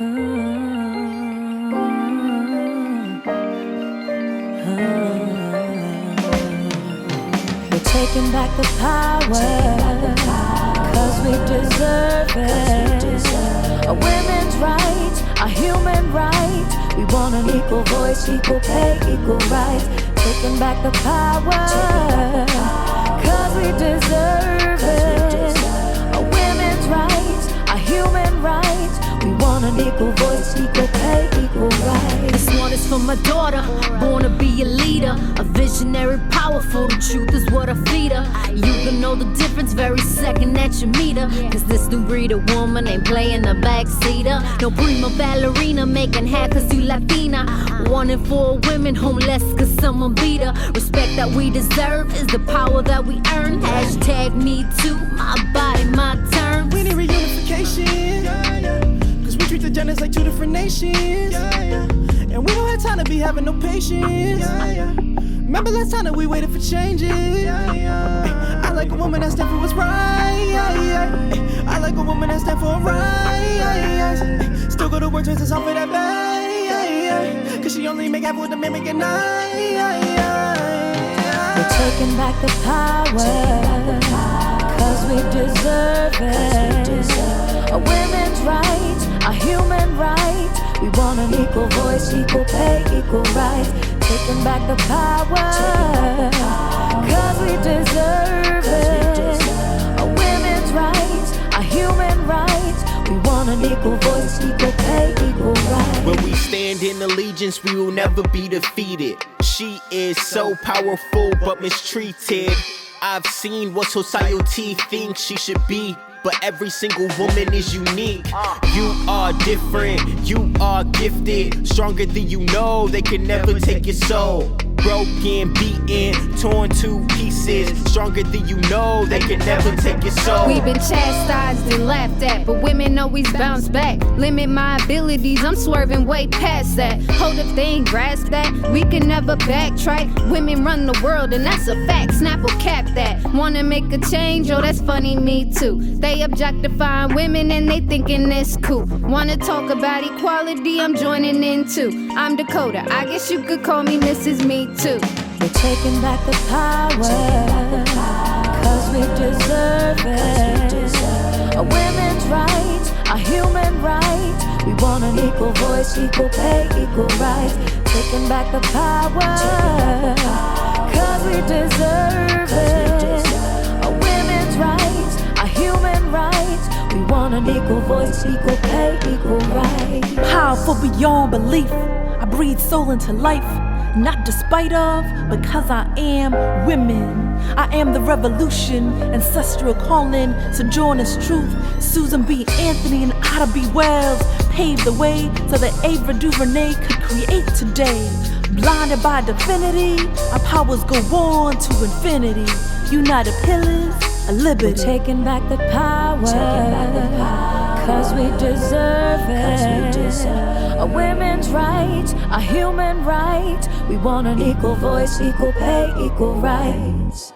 We're taking back the power, 'cause we deserve it. A women's rights, a human right. We want an equal voice, equal pay, equal rights. Taking back the power, 'cause we deserve it. A women's rights, a human right. We want an equal voice, equal pay, equal rights. This one is for my daughter, born to be a leader, a visionary, powerful. The truth is what I feed her. You can know the difference very second that you meet her. 'Cause this new breed of woman ain't playing the backseater. No prima ballerina making half 'cause you Latina. 1 in 4 women homeless 'cause someone beat her. Respect that we deserve is the power that we earn. Hashtag me too, my body, my turn. We need reunification, cause we treat the genders like 2 different nations. And we don't have time to be having no patience. Remember last time that we waited for changes. I like a woman that stand for what's right. I like a woman that stand for right. Still go to work just as off for that bag, cause she only make half what the men make at night. We're taking back the power, 'cause we deserve it. A women's right, a human right. We want an equal voice, equal pay, equal rights. Taking back the power, 'cause we deserve it. A women's rights, a human right. We want an equal voice, equal pay, equal rights. When we stand in allegiance, we will never be defeated. She is so powerful but mistreated. I've seen what society thinks she should be, but every single woman is unique. You are different, you are gifted. Stronger than you know, they can never take your soul. Broken, beaten, torn to pieces. Stronger than you know, they can never take your soul. We've been chastised and laughed at, but women always bounce back. Limit my abilities, I'm swerving way past that. Hold if they ain't grasp that, we can never backtrack. Women run the world and that's a fact, snap or cap that. Wanna make a change, oh that's funny, me too. They objectifying women and they thinking it's cool. Wanna talk about equality, I'm joining in too. I'm Dakota, I guess you could call me Mrs. Me Too. We're taking back the power, 'cause we deserve it. A women's right, a human right. We want an equal voice, equal pay, equal rights. Taking back the power, 'cause we deserve it. A women's right, a human right. We want an equal voice, equal pay, equal rights. Powerful beyond belief, I breathe soul into life. Not despite of, because I am women. I am the revolution, ancestral calling, sojourner's truth. Susan B. Anthony and Ida B. Wells paved the way so that Ava DuVernay could create today. Blinded by divinity, our powers go on to infinity. United pillars of liberty. We're taking back the power, 'cause we deserve it. A women's right, a human right. We want an equal voice, equal pay, equal rights.